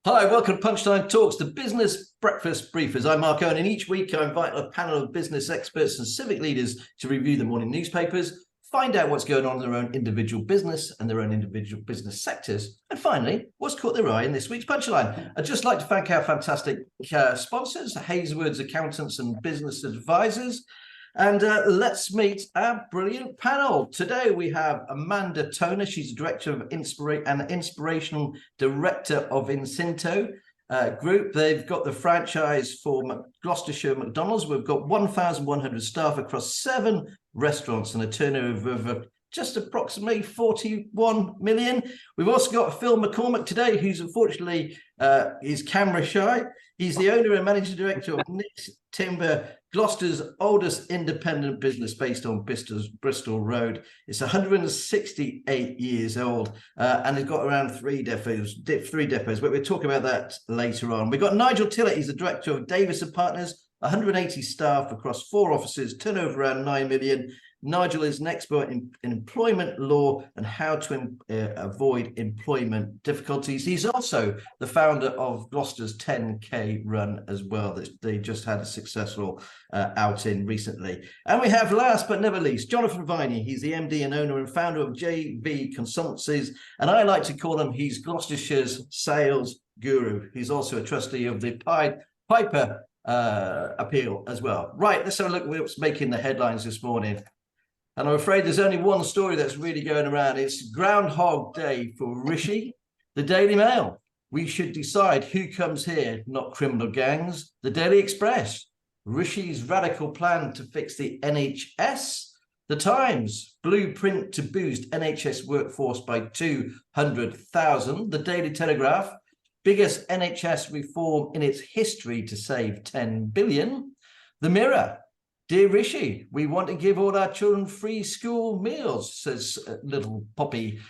Hi, welcome to Punchline Talks, the business breakfast briefers. I'm Mark Owen, and each week I invite a panel of business experts and civic leaders to review the morning newspapers, find out what's going on in their own individual business and their own individual business sectors, and finally, what's caught their eye in this week's Punchline. I'd just like to thank our fantastic sponsors, Hazelwood's Accountants and Business Advisors. And let's meet our brilliant panel. Today we have Amanda Toner. She's Director of Inspirational Director of Incinto Group. They've got the franchise for Gloucestershire McDonald's. We've got 1,100 staff across 7 restaurants and a turnover of just approximately 41 million. We've also got Phil McCormick today, who's unfortunately is camera shy. He's the owner and managing director of Nick's Timber, Gloucester's oldest independent business based on Bristol Road. It's 168 years old and it's got around 3 depots, but we'll talk about that later on. We've got Nigel Tillott. He's the director of Davis & Partners, 180 staff across 4 offices, turnover around 9 million. Nigel is an expert in employment law and how to avoid employment difficulties. He's also the founder of Gloucester's 10K run as well. They just had a successful outing recently. And we have, last but never least, Jonathan Viney. He's the MD and owner and founder of JV Consultancies. And I like to call him, he's Gloucestershire's sales guru. He's also a trustee of the Piper appeal as well. Right, let's have a look at what's making the headlines this morning. And I'm afraid there's only one story that's really going around. It's Groundhog Day for Rishi. The Daily Mail. We should decide who comes here, not criminal gangs. The Daily Express. Rishi's radical plan to fix the NHS. The Times. Blueprint to boost NHS workforce by 200,000. The Daily Telegraph. Biggest NHS reform in its history to save 10 billion. The Mirror. Dear Rishi, we want to give all our children free school meals, says little Poppy.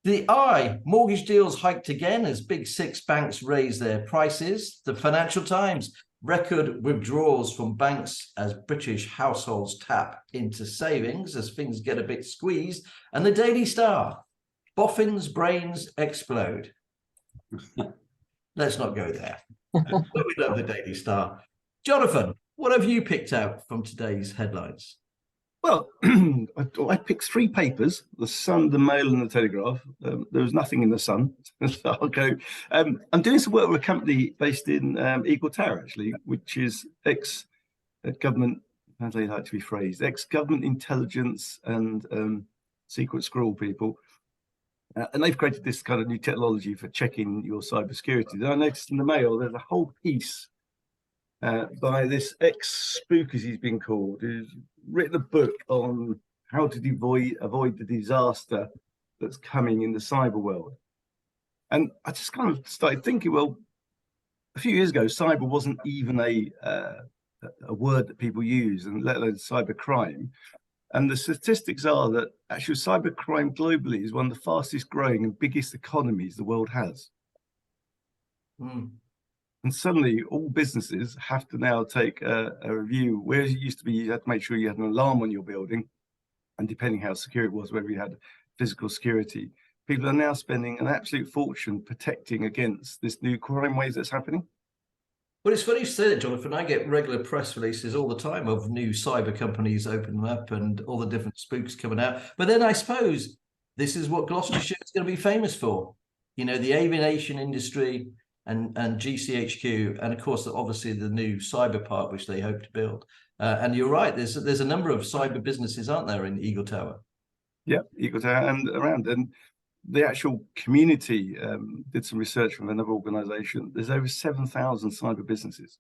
The Eye, mortgage deals hiked again as big 6 banks raise their prices. The Financial Times, record withdrawals from banks as British households tap into savings as things get a bit squeezed. And the Daily Star, boffins' brains explode. Let's not go there. But we love the Daily Star. Jonathan, what have you picked out from today's headlines? Well, I picked 3 papers, the Sun, the Mail and the Telegraph. There was nothing in the Sun, so I'll go. I'm doing some work with a company based in Eagle Tower, actually, which is ex-government, how do they like to be phrased, ex-government intelligence and secret scroll people. And they've created this kind of new technology for checking your cybersecurity. And I noticed in the Mail, there's a whole piece by this ex-spook, as he's been called, who's written a book on how to avoid the disaster that's coming in the cyber world. And I just kind of started thinking, well, a few years ago, cyber wasn't even a word that people use, and let alone cyber crime. And the statistics are that actually cyber crime globally is one of the fastest growing and biggest economies the world has. And suddenly all businesses have to now take a review. Whereas it used to be you had to make sure you had an alarm on your building, and depending how secure it was, whether you had physical security, people are now spending an absolute fortune protecting against this new crime wave that's happening. Well, it's funny you say that, Jonathan. I get regular press releases all the time of new cyber companies opening up and all the different spooks coming out. But then I suppose this is what Gloucestershire is going to be famous for. You know, the aviation industry, and GCHQ, and of course, obviously the new cyber park, which they hope to build. And you're right, there's a number of cyber businesses, aren't there, in Eagle Tower? Yeah, Eagle Tower and around. And the actual community did some research from another organisation. There's over 7,000 cyber businesses.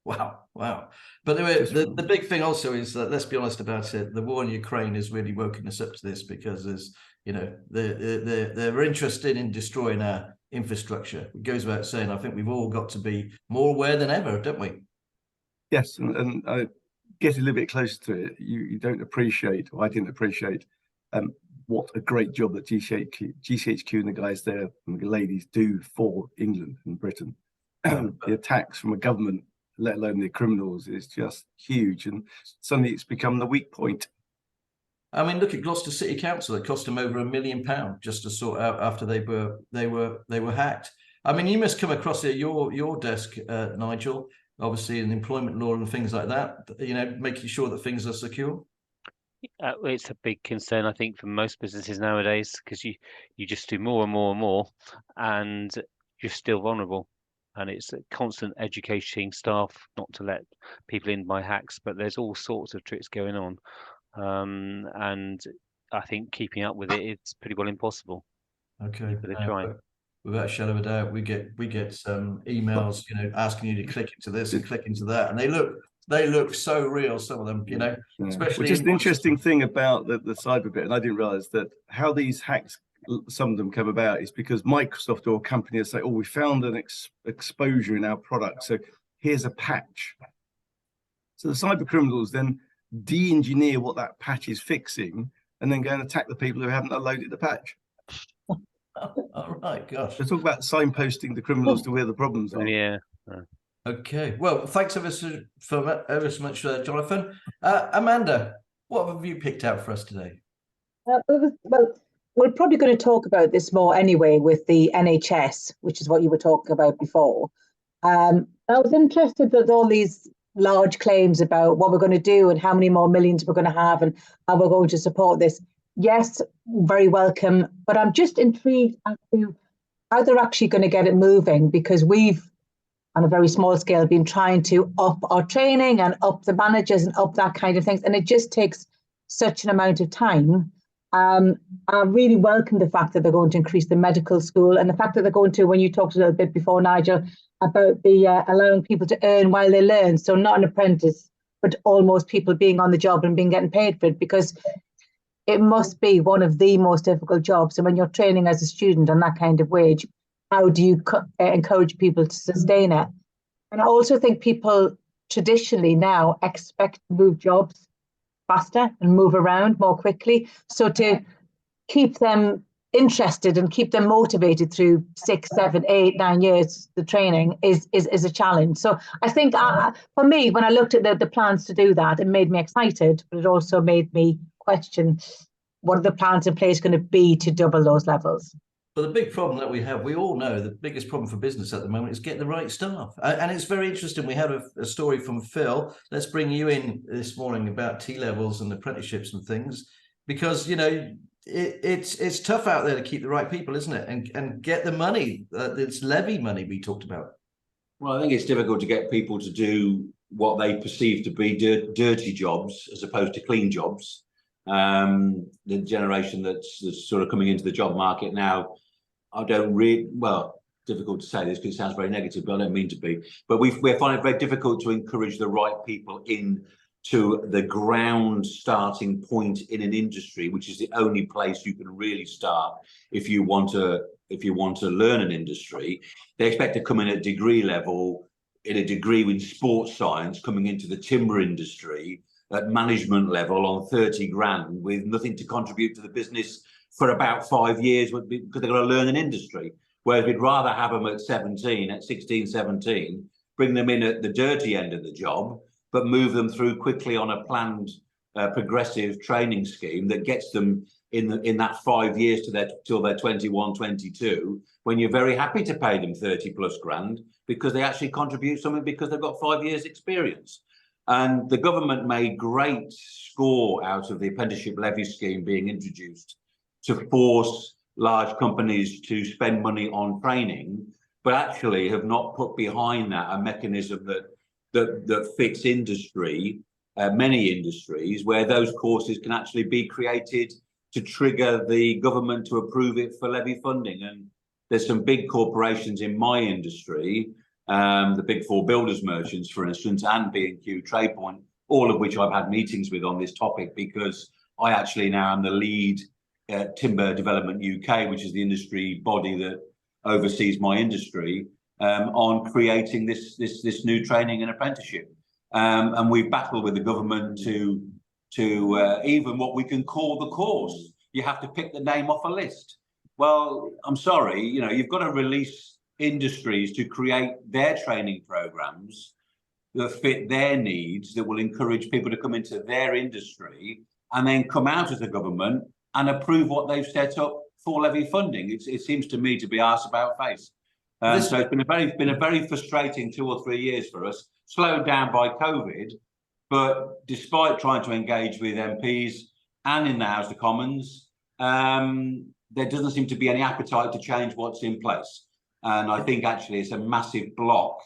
Wow. But the big thing also is that, let's be honest about it, the war in Ukraine has really woken us up to this, because there's, you know, they're interested in destroying our infrastructure. It goes without saying. I think we've all got to be more aware than ever, don't we? Yes, and I get a little bit closer to it. You don't appreciate, or I didn't appreciate, what a great job that GCHQ and the guys there and the ladies do for England and Britain. The attacks from a government, let alone the criminals, is just huge, and suddenly it's become the weak point. I mean, look at Gloucester City Council. It cost them over £1 million just to sort out after they were hacked. I mean, you must come across it at your desk, Nigel, obviously in employment law and things like that, you know, making sure that things are secure. It's a big concern, I think, for most businesses nowadays, because you just do more and more and more, and you're still vulnerable. And it's a constant educating staff not to let people in by hacks, but there's all sorts of tricks going on. And I think keeping up with it is pretty well impossible. Okay. But they try. Without a shadow of a doubt, we get some emails, you know, asking you to click into this and click into that, and they look so real. Some of them, you know, especially. Just an interesting thing about the cyber bit, and I didn't realize that how these hacks, some of them come about, is because Microsoft or companies say, "Oh, we found an exposure in our product, so here's a patch." So the cyber criminals then de-engineer what that patch is fixing, and then go and attack the people who haven't uploaded the patch. All right, gosh. Let's talk about signposting the criminals to where the problems are. Yeah. Okay. Well, thanks ever so much, Jonathan. Amanda, what have you picked out for us today? Well, we're probably going to talk about this more anyway with the NHS, which is what you were talking about before. I was interested that all these large claims about what we're going to do and how many more millions we're going to have and how we're going to support this. Yes, very welcome, but I'm just intrigued as to how they're actually going to get it moving, because we've, on a very small scale, been trying to up our training and up the managers and up that kind of things, and it just takes such an amount of time. I really welcome the fact that they're going to increase the medical school, and the fact that they're going to, when you talked a little bit before, Nigel, about the allowing people to earn while they learn, so not an apprentice, but almost people being on the job and getting paid for it, because it must be one of the most difficult jobs. And when you're training as a student on that kind of wage, how do you encourage people to sustain it? And I also think people traditionally now expect to move jobs faster and move around more quickly. So to keep them interested and keep them motivated through 6, 7, 8, 9 years, the training is a challenge. So I think for me, when I looked at the plans to do that, it made me excited, but it also made me question what are the plans in place going to be to double those levels. But the big problem that we all know, the biggest problem for business at the moment is getting the right staff. And it's very interesting. We had a story from Phil. Let's bring you in this morning about T-levels and apprenticeships and things, because, you know, it's tough out there to keep the right people, isn't it? And get the money, it's levy money we talked about. Well, I think it's difficult to get people to do what they perceive to be dirty jobs as opposed to clean jobs. The generation that's sort of coming into the job market now, I don't really, well, difficult to say this because it sounds very negative, but I don't mean to be. But we're finding it very difficult to encourage the right people in to the ground starting point in an industry, which is the only place you can really start if you want to learn an industry. They expect to come in at degree level, in a degree in sports science, coming into the timber industry at management level on 30 grand with nothing to contribute to the business for about 5 years because they've got to learn an industry. Whereas we'd rather have them at 17, at 16, 17, bring them in at the dirty end of the job, but move them through quickly on a planned progressive training scheme that gets them in that 5 years till they're 21, 22, when you're very happy to pay them 30 plus grand because they actually contribute something because they've got 5 years experience. And the government made great score out of the apprenticeship levy scheme being introduced to force large companies to spend money on training, but actually have not put behind that a mechanism that fits industry, many industries, where those courses can actually be created to trigger the government to approve it for levy funding. And there's some big corporations in my industry, the big four builders merchants, for instance, and B&Q TradePoint, all of which I've had meetings with on this topic, because I actually now am the lead Timber Development UK, which is the industry body that oversees my industry, on creating this new training and apprenticeship. And we've battled with the government to even what we can call the course. You have to pick the name off a list. Well, I'm sorry, you know, you've got to release industries to create their training programs that fit their needs, that will encourage people to come into their industry and then come out as a government and approve what they've set up for levy funding. It seems to me to be arse about face. So it's been a very frustrating 2 or 3 years for us, slowed down by COVID. But despite trying to engage with MPs and in the House of Commons, there doesn't seem to be any appetite to change what's in place. And I think actually it's a massive block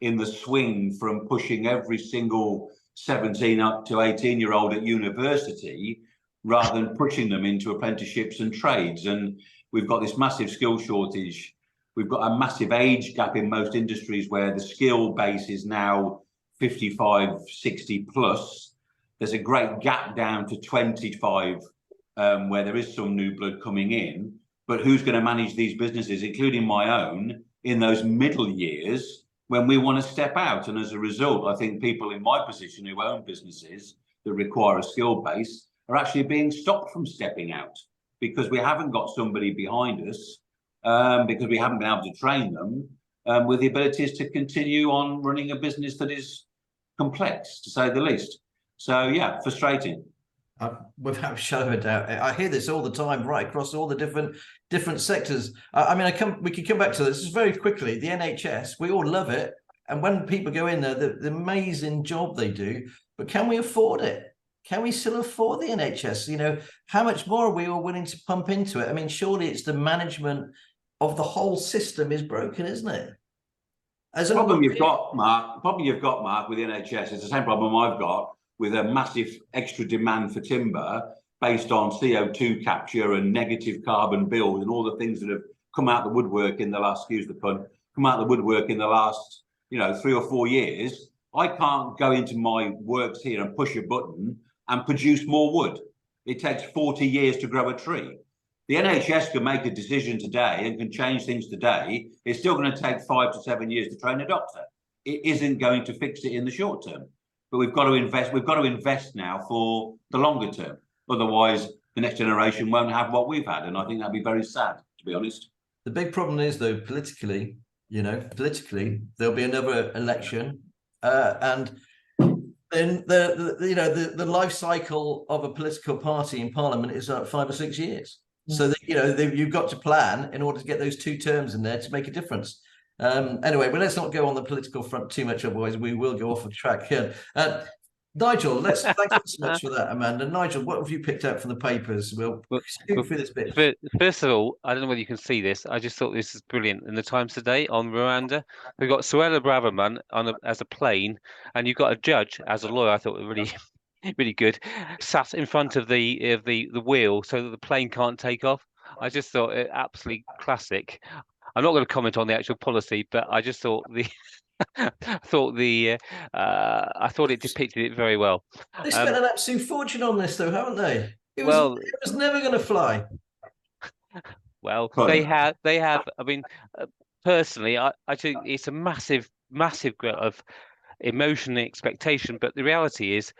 in the swing from pushing every single 17 up to 18-year-old at university rather than pushing them into apprenticeships and trades. And we've got this massive skill shortage. We've got a massive age gap in most industries where the skill base is now 55, 60 plus. There's a great gap down to 25 where there is some new blood coming in. But who's going to manage these businesses, including my own, in those middle years when we want to step out? And as a result, I think people in my position who own businesses that require a skill base are actually being stopped from stepping out because we haven't got somebody behind us, because we haven't been able to train them with the abilities to continue on running a business that is complex, to say the least. So, yeah, frustrating. Without a shadow of a doubt, I hear this all the time, right across all the different sectors. I mean, we could come back to this very quickly. The NHS, we all love it, and when people go in there, the amazing job they do. But can we afford it? Can we still afford the NHS? You know, how much more are we all willing to pump into it? I mean, surely it's the management of the whole system is broken, isn't it? The problem you've got, Mark, with the NHS is the same problem I've got with a massive extra demand for timber based on CO2 capture and negative carbon bills and all the things that have come out the woodwork in the last, excuse the pun, come out the woodwork in the last, 3 or 4 years. I can't go into my works here and push a button and produce more wood. It takes 40 years to grow a tree. The NHS can make a decision today and can change things today. It's still going to take 5 to 7 years to train a doctor. It isn't going to fix it in the short term. But we've got to invest. We've got to invest now for the longer term. Otherwise, the next generation won't have what we've had, and I think that'd be very sad, to be honest. The big problem is, though, politically, there'll be another election, and then the life cycle of a political party in Parliament is 5 or 6 years. So you've got to plan in order to get those 2 terms in there to make a difference. Anyway, well, let's not go on the political front too much, otherwise we will go off the track here. Nigel, thanks so much for that, Amanda. Nigel, what have you picked out from the papers? We'll scoot through this bit. First of all, I don't know whether you can see this. I just thought this is brilliant. In the Times today on Miranda, we've got Suella Braverman as a plane, and you've got a judge as a lawyer. I thought really, really good, sat in front of the wheel so that the plane can't take off. I just thought it absolutely classic. I'm not going to comment on the actual policy, but I just thought I thought it depicted it very well. They spent an absolute fortune on this, though, haven't they? It was never going to fly. Well, they have. I mean, personally, I think it's a massive of emotion and expectation. But the reality is,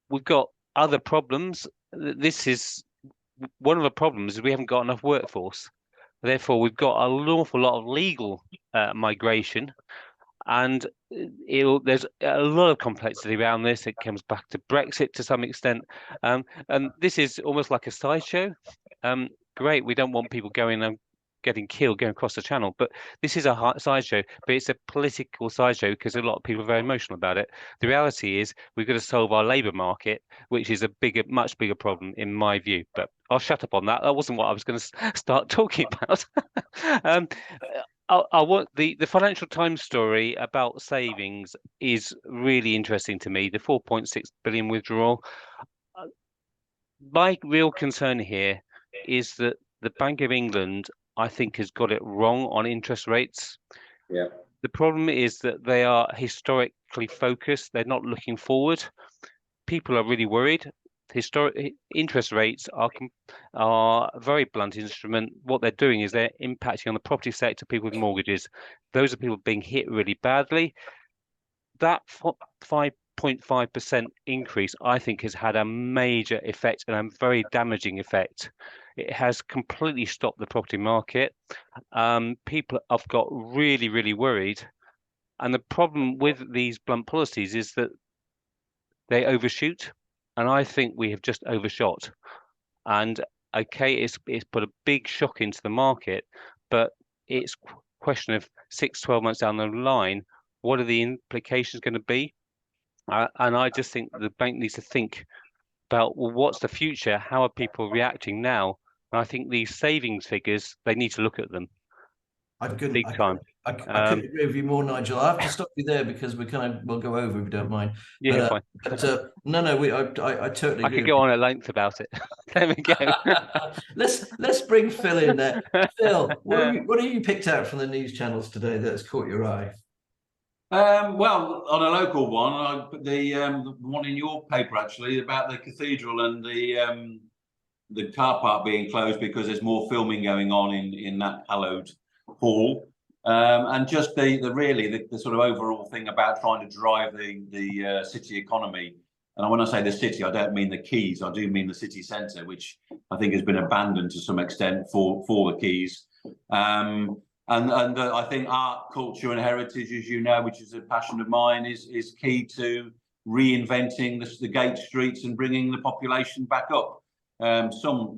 we've got other problems. This is one of the problems: is we haven't got enough workforce. Therefore, we've got an awful lot of legal migration, and there's a lot of complexity around this. It comes back to Brexit to some extent, and this is almost like a sideshow. Great, we don't want people going and getting killed going across the channel, but this is a sideshow, but it's a political sideshow because a lot of people are very emotional about it. The reality is we've got to solve our labour market, which is much bigger problem in my view, but I'll shut up on that. That wasn't what I was going to start talking about. I want the Financial Times story about savings is really interesting to me, the 4.6 billion withdrawal. My real concern here is that the Bank of England, I think, has got it wrong on interest rates. Yeah. The problem is that they are historically focused. They're not looking forward. People are really worried. Historic interest rates are a very blunt instrument. What they're doing is they're impacting on the property sector, people with mortgages. Those are people being hit really badly. That 5.5% increase, I think, has had a major effect and a very damaging effect. It has completely stopped the property market. People have got really, really worried. And the problem with these blunt policies is that they overshoot. And I think we have just overshot. And okay, it's put a big shock into the market, but it's question of 6-12 months down the line, what are the implications going to be? And I just think the bank needs to think about, well, what's the future? How are people reacting now? And I think these savings figures, they need to look at them. I couldn't agree with you more, Nigel. I have to stop you there because we'll go over if you don't mind. Yeah, fine. I totally agree. I could go on at length about it. There we go. let's bring Phil in there. Phil, what have you picked out from the news channels today that's caught your eye? Well, on a local one, I put the one in your paper actually about the cathedral and the car park being closed because there's more filming going on in that hallowed hall, and just the sort of overall thing about trying to drive the city economy. And when I say the city, I don't mean the quays. I do mean the city centre, which I think has been abandoned to some extent for the quays. And I think art, culture, and heritage, as you know, which is a passion of mine, is key to reinventing the gate streets and bringing the population back up. Some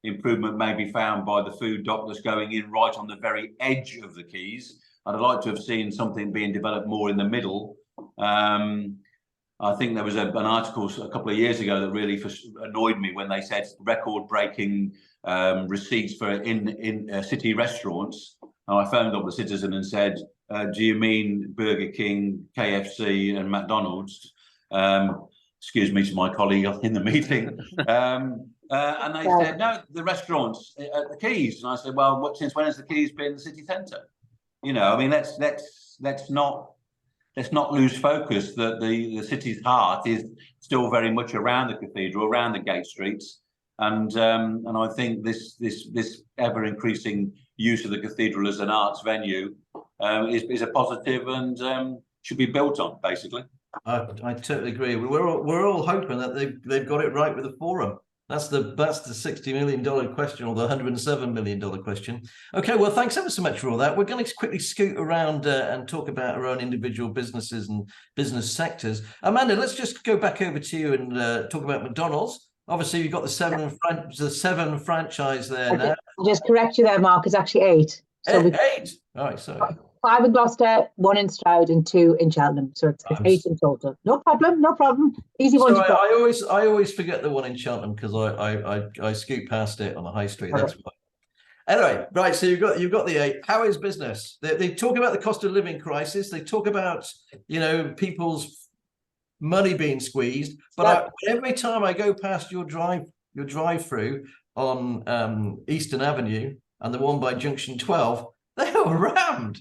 improvement may be found by the food dock that's going in right on the very edge of the quays. I'd like to have seen something being developed more in the middle. I think there was an article a couple of years ago that really annoyed me when they said record-breaking receipts for in city restaurants. And I phoned up the Citizen and said, do you mean Burger King, KFC and McDonald's? Excuse me to my colleague in the meeting. And they said, no, the restaurants at the quays. And I said, well, since when has the quays been the city centre? You know, I mean, let's not lose focus that the city's heart is still very much around the cathedral, around the gate streets. And I think this ever increasing use of the cathedral as an arts venue is a positive and should be built on, basically. I totally agree. We're all hoping that they've got it right with the forum. That's the $60 million question, or the $107 million question. Okay, well, thanks ever so much for all that. We're going to quickly scoot around and talk about our own individual businesses and business sectors. Amanda, let's just go back over to you and talk about McDonald's. Obviously, you've got the seven franchise there now. I'll just correct you there, Mark. It's actually 8. So 8. All right, sorry. 5 in Gloucester, 1 in Stroud, and 2 in Cheltenham. So it's 8 in total. No problem. Easy one. Sorry, I always forget the one in Cheltenham because I scoot past it on the high street. That's why. Anyway, right. So you've got the 8. How is business? They talk about the cost of living crisis. They talk about people's money being squeezed. But every time I go past your drive-through on Eastern Avenue and the one by Junction 12, they are rammed.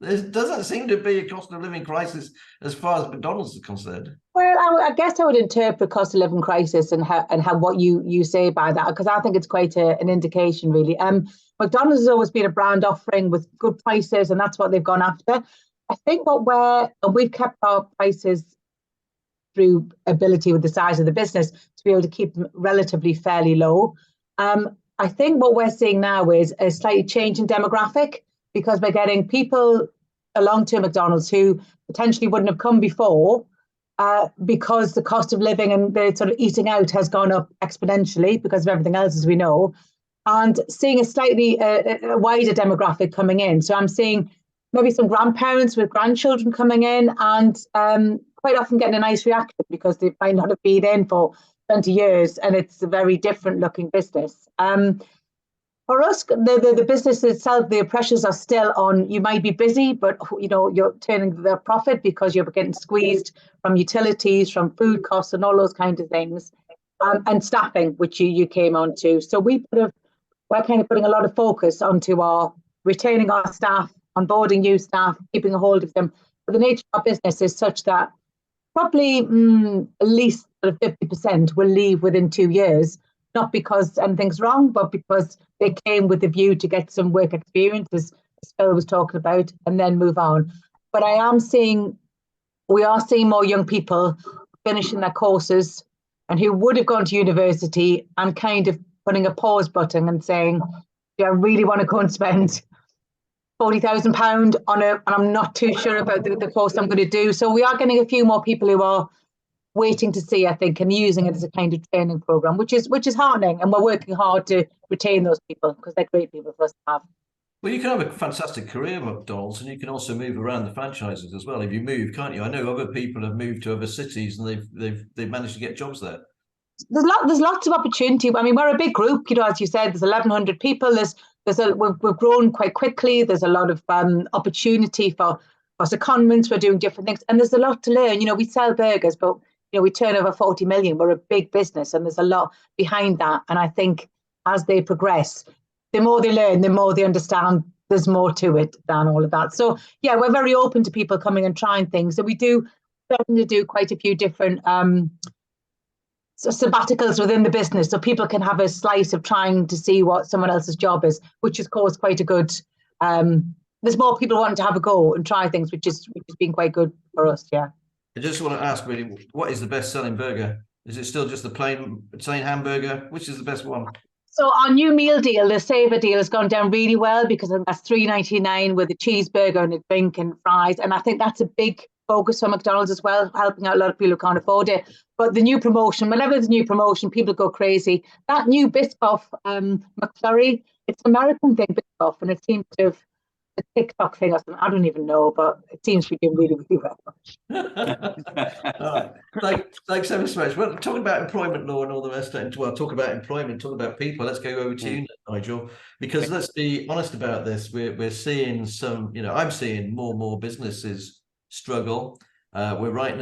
There doesn't seem to be a cost of living crisis as far as McDonald's is concerned. Well, I guess I would interpret cost of living crisis and how what you say by that, because I think it's quite an indication, really. McDonald's has always been a brand offering with good prices, and that's what they've gone after. I think we've kept our prices through ability with the size of the business to be able to keep them relatively fairly low. I think what we're seeing now is a slightly change in demographic, because we're getting people along to McDonald's who potentially wouldn't have come before because the cost of living and the sort of eating out has gone up exponentially because of everything else, as we know, and seeing a slightly wider demographic coming in. So I'm seeing maybe some grandparents with grandchildren coming in and quite often getting a nice reaction because they might not have been in for 20 years and it's a very different looking business. For us, the business itself, the pressures are still on. You might be busy, but you're turning the profit because you're getting squeezed from utilities, from food costs, and all those kinds of things, and staffing, which you came on to. So we're kind of putting a lot of focus onto our retaining our staff, onboarding new staff, keeping a hold of them. But the nature of our business is such that probably at least sort of 50% will leave within 2 years. Not because anything's wrong, but because they came with the view to get some work experience, as Phil was talking about, and then move on. But we are seeing more young people finishing their courses and who would have gone to university and kind of putting a pause button and saying, do I really want to go and spend £40,000 and I'm not too sure about the course I'm going to do. So we are getting a few more people who are waiting to see, I think, and using it as a kind of training program, which is heartening, and we're working hard to retain those people because they're great people for us to have. Well, you can have a fantastic career at McDonald's, and you can also move around the franchises as well if you move, can't you? I know other people have moved to other cities and they've managed to get jobs there. There's lots of opportunity. I mean, we're a big group, you know, as you said, there's 1,100 people. We've grown quite quickly. There's a lot of opportunity for secondments. We're doing different things, and there's a lot to learn. You know, we sell burgers, but you know, we turn over 40 million. We're a big business, and there's a lot behind that. And I think as they progress, the more they learn, the more they understand there's more to it than all of that. So yeah, we're very open to people coming and trying things. So we do definitely do quite a few different sabbaticals within the business, so people can have a slice of trying to see what someone else's job is, which has caused quite a good. There's more people wanting to have a go and try things, which has been quite good for us. Yeah. I just want to ask, really, what is the best selling burger? Is it still just the plain hamburger? Which is the best one? So our new meal deal, the Saver deal, has gone down really well because that's $3.99 with a cheeseburger and a drink and fries. And I think that's a big focus for McDonald's as well, helping out a lot of people who can't afford it. But the new promotion, whenever there's a new promotion, people go crazy. That new Biscoff McFlurry, it's an American thing, Biscoff, and it seems to have a TikTok thing or something. I don't even know, but it seems to be doing really, really well. Thanks ever so much. Well, talking about employment law and all the rest, and well, talk about employment, talk about people. Let's go over to you, Nigel, because let's be honest about this. We're seeing some, you know, I'm seeing more and more businesses struggle. We're writing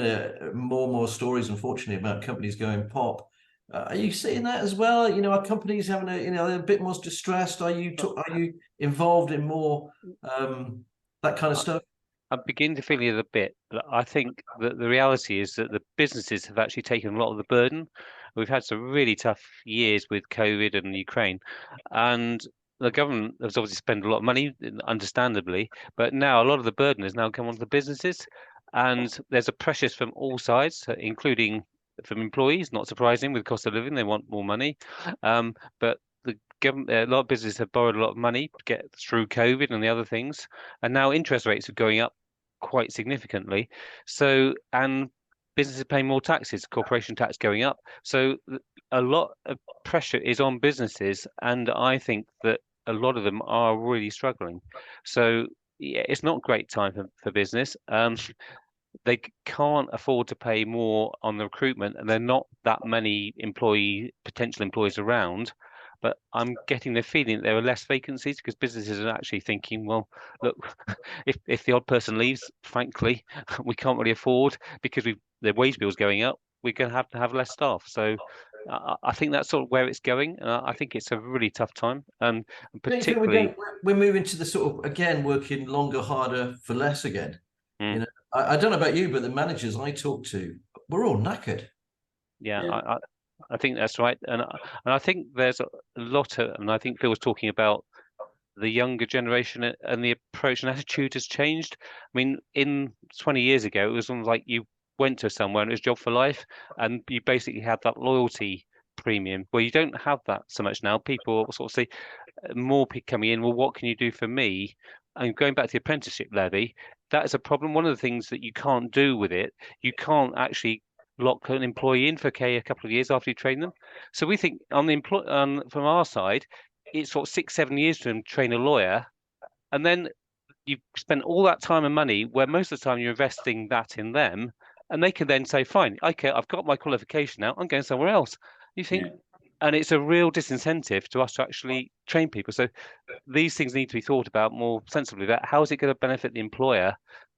more and more stories, unfortunately, about companies going pop. Are you seeing that as well? You know, are companies having a bit more distressed? Are you involved in more that kind of stuff? I begin to feel it a bit. I think that the reality is that the businesses have actually taken a lot of the burden. We've had some really tough years with COVID and Ukraine, and the government has obviously spent a lot of money, understandably, but now a lot of the burden has now come onto the businesses, and there's a pressures from all sides, including from employees. Not surprising, with the cost of living, they want more money, but the government, a lot of businesses have borrowed a lot of money to get through COVID and the other things, and now interest rates are going up quite significantly. So, and businesses are paying more taxes, corporation tax going up. So a lot of pressure is on businesses, and I think that a lot of them are really struggling. So yeah, it's not a great time for business. They can't afford to pay more on the recruitment, and there are not that many potential employees around. But I'm getting the feeling that there are less vacancies because businesses are actually thinking, well, look, if the odd person leaves, frankly, we can't really afford, because the wage bill's going up, we're going to have less staff. So I think that's sort of where it's going. I think it's a really tough time, and particularly we're moving to the sort of, again, working longer, harder for less again. You know, I don't know about you, but the managers I talk to, we're all knackered. Yeah. I think that's right, and I think there's a lot of, and I think Phil was talking about the younger generation and the approach and attitude has changed. I mean, in 20 years ago, it was almost like you went to somewhere and it was job for life, and you basically had that loyalty premium. Well, you don't have that so much now. People sort of say, more people coming in, well, what can you do for me? And going back to the apprenticeship levy, that is a problem. One of the things that you can't do with it, you can't actually lock an employee in for a couple of years after you train them. So we think on the from our side, it's sort of 6-7 years to train a lawyer, and then you've spent all that time and money where most of the time you're investing that in them, and they can then say, fine, okay, I've got my qualification now, I'm going somewhere else. You think, and it's a real disincentive to us to actually train people. So these things need to be thought about more sensibly. That how is it going to benefit the employer?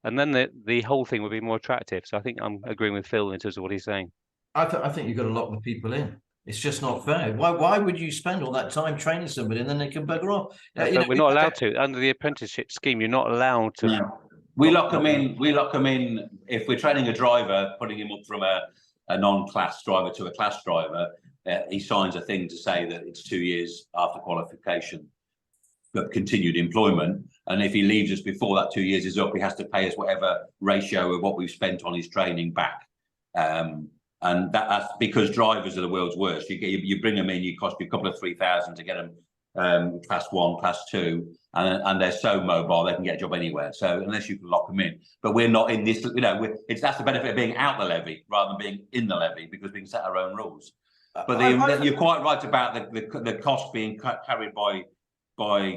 And then the whole thing will be more attractive. So I think I'm agreeing with Phil in terms of what he's saying. I think you've got to lock the people in. It's just not fair. Why would you spend all that time training somebody and then they can bugger off? But we're not allowed to. Under the apprenticeship scheme, you're not allowed to. Yeah. We lock them in. We lock them in if we're training a driver, putting him up from a non-class driver to a class driver. He signs a thing to say that it's 2 years after qualification of continued employment, and if he leaves us before that 2 years is up, he has to pay us whatever ratio of what we've spent on his training back. And that's because drivers are the world's worst. You bring them in, you cost you a couple of 3,000 to get them class 1, class 2, and they're so mobile they can get a job anywhere. So unless you can lock them in, but we're not in this. You know, that's the benefit of being out the levy rather than being in the levy, because we can set our own rules. But you're quite right about the cost being carried by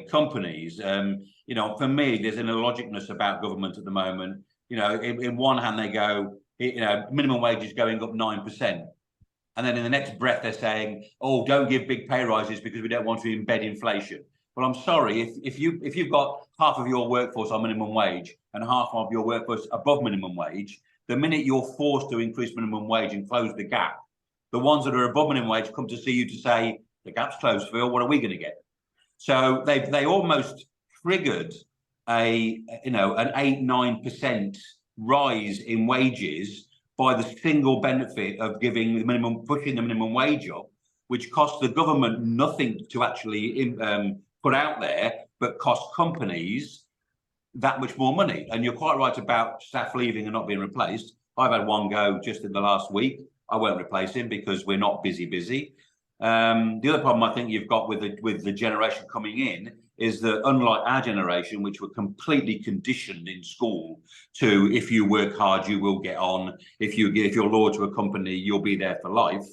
companies. You know, for me, there's an illogicness about government at the moment. You know, in one hand they go, you know, minimum wage is going up 9%. And then in the next breath, they're saying, oh, don't give big pay rises because we don't want to embed inflation. Well, I'm sorry, if you've got half of your workforce on minimum wage and half of your workforce above minimum wage, the minute you're forced to increase minimum wage and close the gap, the ones that are above minimum wage come to see you to say, the gap's closed, Phil, what are we going to get? So they almost triggered an 8-9% rise in wages by the single benefit of pushing the minimum wage up, which costs the government nothing to actually put out there, but cost companies that much more money. And you're quite right about staff leaving and not being replaced. I've had one go just in the last week. I won't replace him because we're not busy. The other problem I think you've got with the generation coming in is that unlike our generation, which were completely conditioned in school to, if you work hard, you will get on. If you're loyal to a company, you'll be there for life.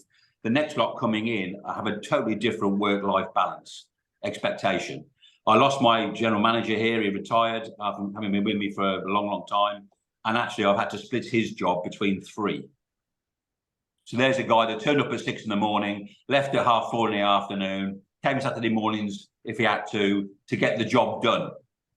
The next lot coming in have a totally different work-life balance expectation. I lost my general manager here. He retired after having been with me for a long time. And actually, I've had to split his job between 3. So there's a guy that turned up at 6 in the morning, left at 4:30 in the afternoon, came Saturday mornings if he had to get the job done.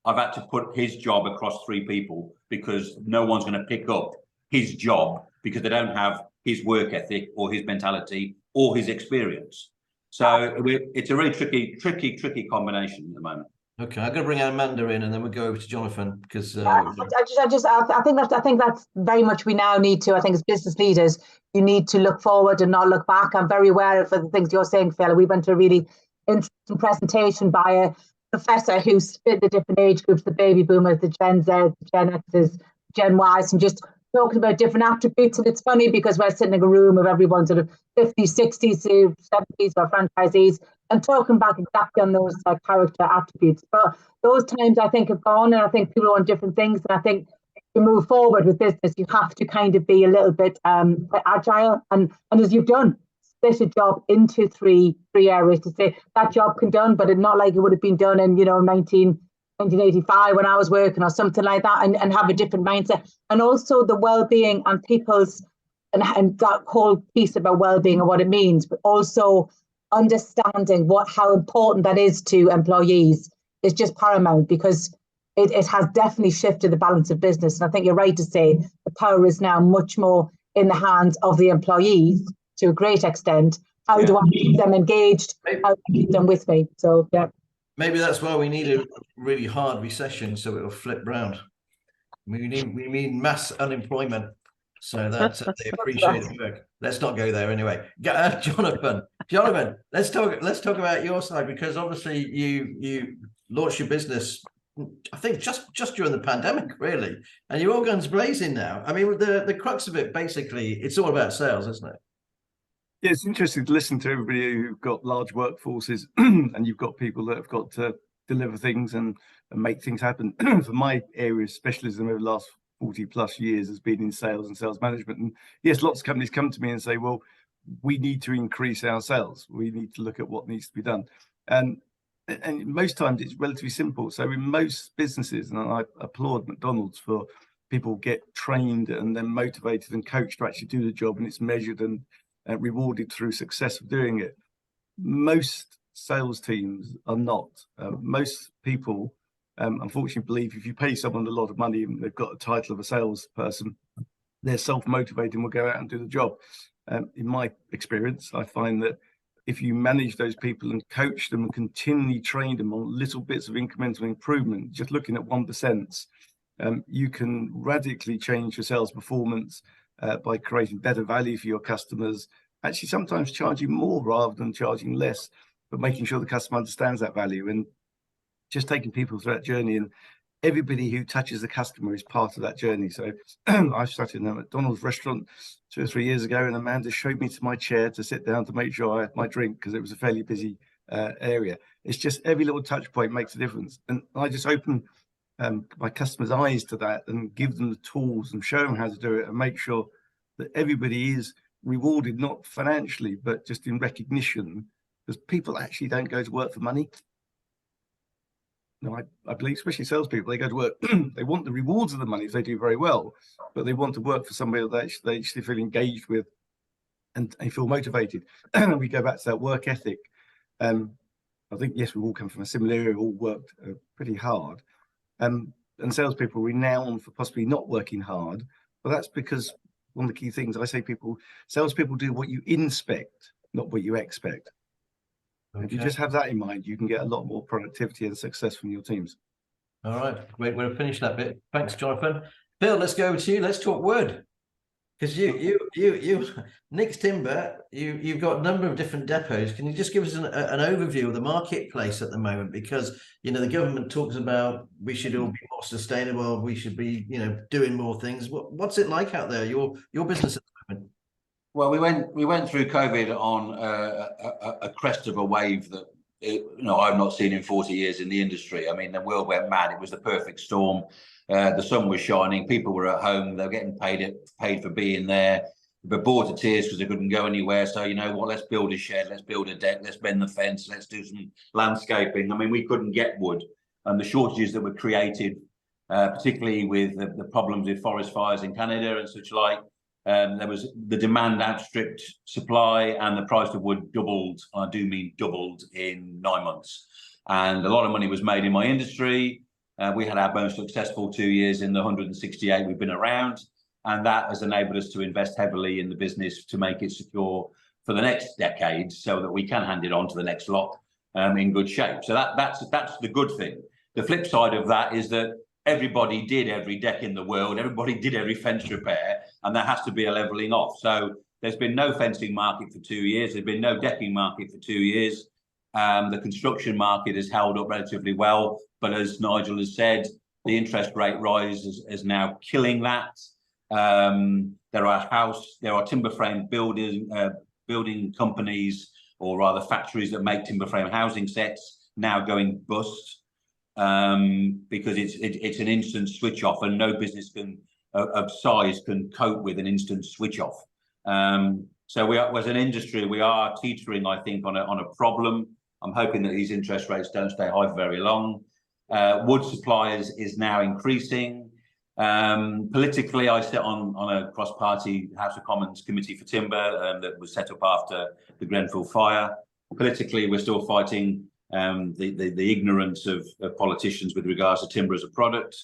I've had to put his job across 3 people because no one's going to pick up his job because they don't have his work ethic or his mentality or his experience. So it's a really tricky combination at the moment. Okay, I'm going to bring Amanda in, and then we'll go over to Jonathan because I think that's very much we now need to. I think as business leaders, you need to look forward and not look back. I'm very aware of the things you're saying, Phil. We went to a really interesting presentation by a professor who split the different age groups: the baby boomers, the Gen Z, the Gen X's, Gen Ys, and just talking about different attributes. And it's funny because we're sitting in a room of everyone sort of 50s, 60s to 70s or franchisees and talking back exactly on those character attributes. But those times I think have gone, and I think people want different things. And I think to move forward with business, you have to kind of be a little bit agile. And as you've done, split a job into three areas to say that job can done, but it's not like it would have been done in, 1985 when I was working or something like that, and have a different mindset. And also the well-being and people's and that whole piece about well-being and what it means, but also understanding how important that is to employees is just paramount, because it has definitely shifted the balance of business. And I think you're right to say the power is now much more in the hands of the employees to a great extent. How do I keep them engaged? How do I keep them with me? So, yeah. Maybe that's why we need a really hard recession, so it'll flip round. We need mass unemployment, so that they appreciate the work. Let's not go there anyway. Jonathan, let's talk about your side, because obviously you launched your business, I think just during the pandemic, really, and you're all guns blazing now. I mean, the crux of it, basically, it's all about sales, isn't it? Yeah, it's interesting to listen to everybody who've got large workforces and you've got people that have got to deliver things and make things happen. For my area of specialism over the last 40 plus years has been in sales and sales management. And yes, lots of companies come to me and say, well, we need to increase our sales. We need to look at what needs to be done. And most times it's relatively simple. So in most businesses, and I applaud McDonald's for people get trained and then motivated and coached to actually do the job, and it's measured and rewarded through success of doing it. Most sales teams are not. Most people, unfortunately, believe if you pay someone a lot of money and they've got a title of a salesperson, they're self-motivated and will go out and do the job. In my experience, I find that if you manage those people and coach them and continually train them on little bits of incremental improvement, just looking at 1%, you can radically change your sales performance by creating better value for your customers, actually sometimes charging more rather than charging less, but making sure the customer understands that value and just taking people through that journey. And everybody who touches the customer is part of that journey. So I started in a McDonald's restaurant 2 or 3 years ago, and Amanda showed me to my chair to sit down to make sure I had my drink because it was a fairly busy area. It's just every little touch point makes a difference. And I just open my customers' eyes to that and give them the tools and show them how to do it and make sure that everybody is rewarded, not financially, but just in recognition, because people actually don't go to work for money. No, I believe, especially salespeople, they go to work, they want the rewards of the money if they do very well, but they want to work for somebody that they actually feel engaged with and they feel motivated. We go back to that work ethic. I think, yes, we all come from a similar area, all worked pretty hard. And salespeople are renowned for possibly not working hard, but that's because one of the key things I say, salespeople do what you inspect, not what you expect. Okay. If you just have that in mind, you can get a lot more productivity and success from your teams. All right, great. We'll finish that bit. Thanks, Jonathan. Bill, let's go over to you. Let's talk wood. Because you, Nick's Timber, you've got a number of different depots. Can you just give us an overview of the marketplace at the moment? Because, the government talks about we should all be more sustainable. We should be, doing more things. What's it like out there, your business at the moment? Well, we went through COVID on a crest of a wave that I've not seen in 40 years in the industry. I mean, the world went mad. It was the perfect storm. The sun was shining. People were at home. They were getting paid for being there. They were bored to tears because they couldn't go anywhere. So you know what? Let's build a shed. Let's build a deck. Let's bend the fence. Let's do some landscaping. I mean, we couldn't get wood, and the shortages that were created, particularly with the problems with forest fires in Canada and such like. There was the demand outstripped supply, and the price of wood doubled. I do mean doubled in 9 months, and a lot of money was made in my industry. We had our most successful 2 years in the 168 we've been around, and that has enabled us to invest heavily in the business to make it secure for the next decade, so that we can hand it on to the next lot in good shape. So that's the good thing. The flip side of that is that everybody did every deck in the world, everybody did every fence repair, and there has to be a leveling off. So there's been no fencing market for 2 years. There's been no decking market for 2 years. The construction market has held up relatively well, but as Nigel has said, the interest rate rise is now killing that. There are timber frame building companies, or rather factories that make timber frame housing sets, now going bust. Because it's an instant switch off, and no business of size can cope with an instant switch off. So we are, as an industry, we are teetering, I think, on a problem. I'm hoping that these interest rates don't stay high for very long. Wood supply is now increasing. Politically, I sit on a cross-party House of Commons committee for timber that was set up after the Grenfell fire. Politically, we're still fighting the ignorance of politicians with regards to timber as a product,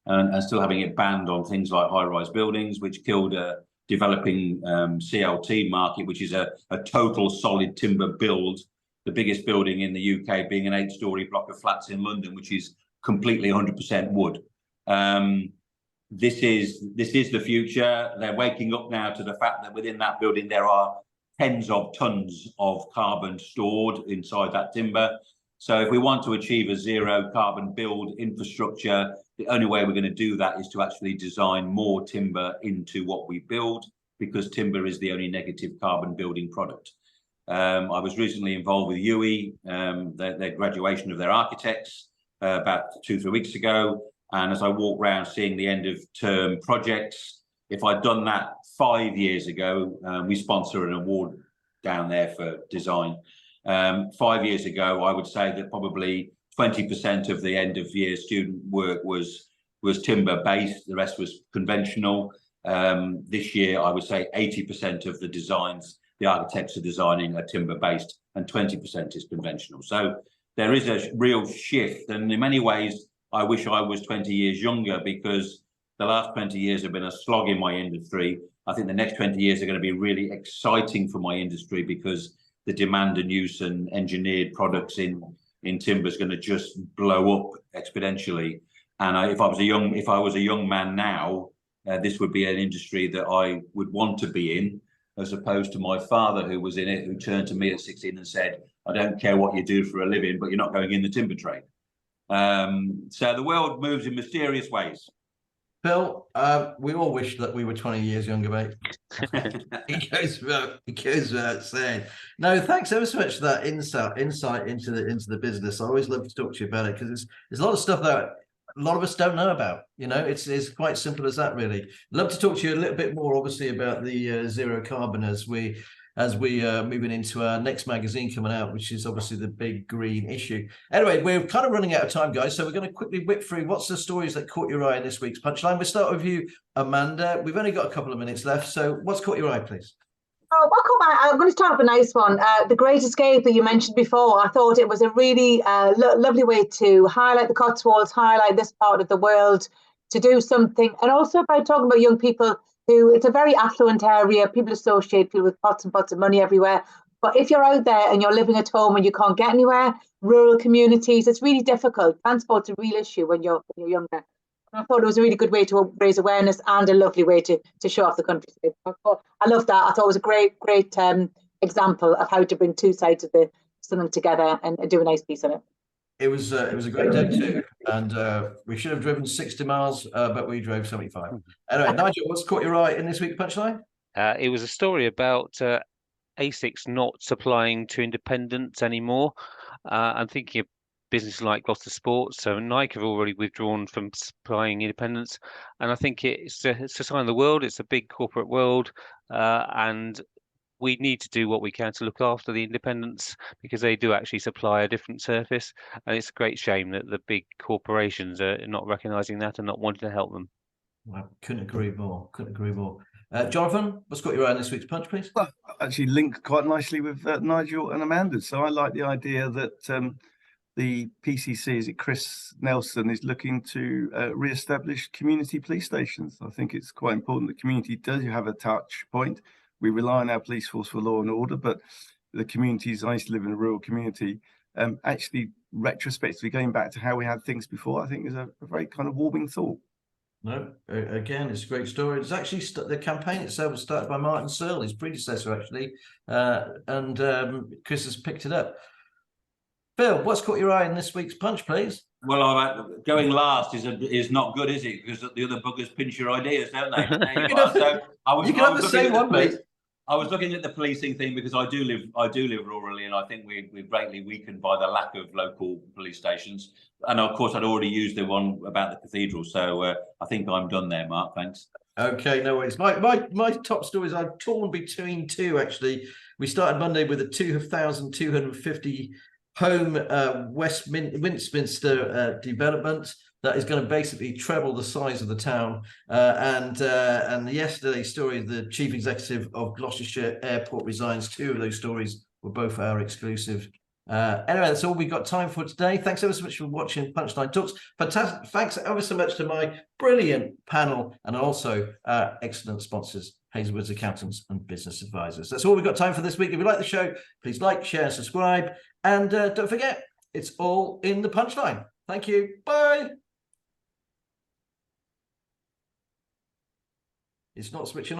and still having it banned on things like high-rise buildings, which killed a developing CLT market, which is a total solid timber build, the biggest building in the UK being an 8-storey block of flats in London, which is completely 100% wood. This is the future. They're waking up now to the fact that within that building there are tens of tons of carbon stored inside that timber. So if we want to achieve a zero carbon build infrastructure, the only way we're going to do that is to actually design more timber into what we build, because timber is the only negative carbon building product. I was recently involved with UE, their graduation of their architects about 2-3 weeks ago. And as I walk around seeing the end of term projects, if I'd done that 5 years ago, we sponsor an award down there for design. 5 years ago, I would say that probably 20% of the end of year student work was timber based. The rest was conventional. This year, I would say 80% of the designs the architects are designing are timber based, and 20% is conventional. So there is a real shift. And in many ways, I wish I was 20 years younger, because the last 20 years have been a slog in my industry. I think the next 20 years are going to be really exciting for my industry, because the demand and use and engineered products in timber is going to just blow up exponentially. And if I was a young man now, this would be an industry that I would want to be in, as opposed to my father, who was in it, who turned to me at 16 and said, "I don't care what you do for a living, but you're not going in the timber trade." So the world moves in mysterious ways. Bill, we all wish that we were 20 years younger, mate. It goes without saying. No, thanks ever so much for that insight into the business. I always love to talk to you about it, because there's a lot of stuff that a lot of us don't know about. It's quite simple as that, really. Love to talk to you a little bit more, obviously, about the zero carbon as we as we are moving into our next magazine coming out, which is obviously the big green issue. Anyway, we're kind of running out of time, guys, so we're going to quickly whip through what's the stories that caught your eye in this week's Punchline. We'll start with you, Amanda. We've only got a couple of minutes left, so what's caught your eye, please? Oh, I'm going to start with a nice one. The Great Escape that you mentioned before, I thought it was a really lovely way to highlight the Cotswolds, highlight this part of the world, to do something. And also by talking about young people who, it's a very affluent area, people associate people with pots and pots of money everywhere. But if you're out there and you're living at home and you can't get anywhere, rural communities, it's really difficult. Transport's a real issue when you're younger. I thought it was a really good way to raise awareness and a lovely way to show off the countryside. I love that. I thought it was a great example of how to bring two sides of something together and do a nice piece on it. It was a great day too, and we should have driven 60 miles, but we drove 75. Anyway, Nigel, what's caught your eye in this week's Punchline? It was a story about ASICS not supplying to independents anymore. I'm thinking of businesses like Gloucester Sports, so Nike have already withdrawn from supplying independents, and I think it's a sign of the world. It's a big corporate world, and we need to do what we can to look after the independents because they do actually supply a different service, and it's a great shame that the big corporations are not recognising that and not wanting to help them. I couldn't agree more. Jonathan, what's got your eye on this week's Punch, please? Well, actually linked quite nicely with Nigel and Amanda. So I like the idea that the PCC, is it Chris Nelson, is looking to re-establish community police stations. I think it's quite important that community does have a touch point. We rely on our police force for law and order, but the communities, I used to live in a rural community, actually retrospectively going back to how we had things before, I think is a very kind of warming thought. No, again, it's a great story. It's actually the campaign itself was started by Martin Searle, his predecessor, actually, and Chris has picked it up. Phil, what's caught your eye in this week's Punch, please? Well, going last is not good, is it? Because the other buggers pinch your ideas, don't they? You can have the same one, mate. I was looking at the policing thing because I do live rurally, and I think we're greatly weakened by the lack of local police stations. And of course, I'd already used the one about the cathedral, so I think I'm done there, Mark. Thanks. Okay, no worries. My top stories, I'm torn between two, actually. We started Monday with a 2,250 home Westminster development that is going to basically treble the size of the town. And yesterday's story, the chief executive of Gloucestershire Airport resigns. Two of those stories were both our exclusive. Anyway, that's all we've got time for today. Thanks ever so much for watching Punchline Talks. Fantastic. Thanks ever so much to my brilliant panel and also excellent sponsors, Hazelwood's Accountants and Business Advisors. That's all we've got time for this week. If you like the show, please like, share, and subscribe. And don't forget, it's all in the Punchline. Thank you. Bye. It's not switching on.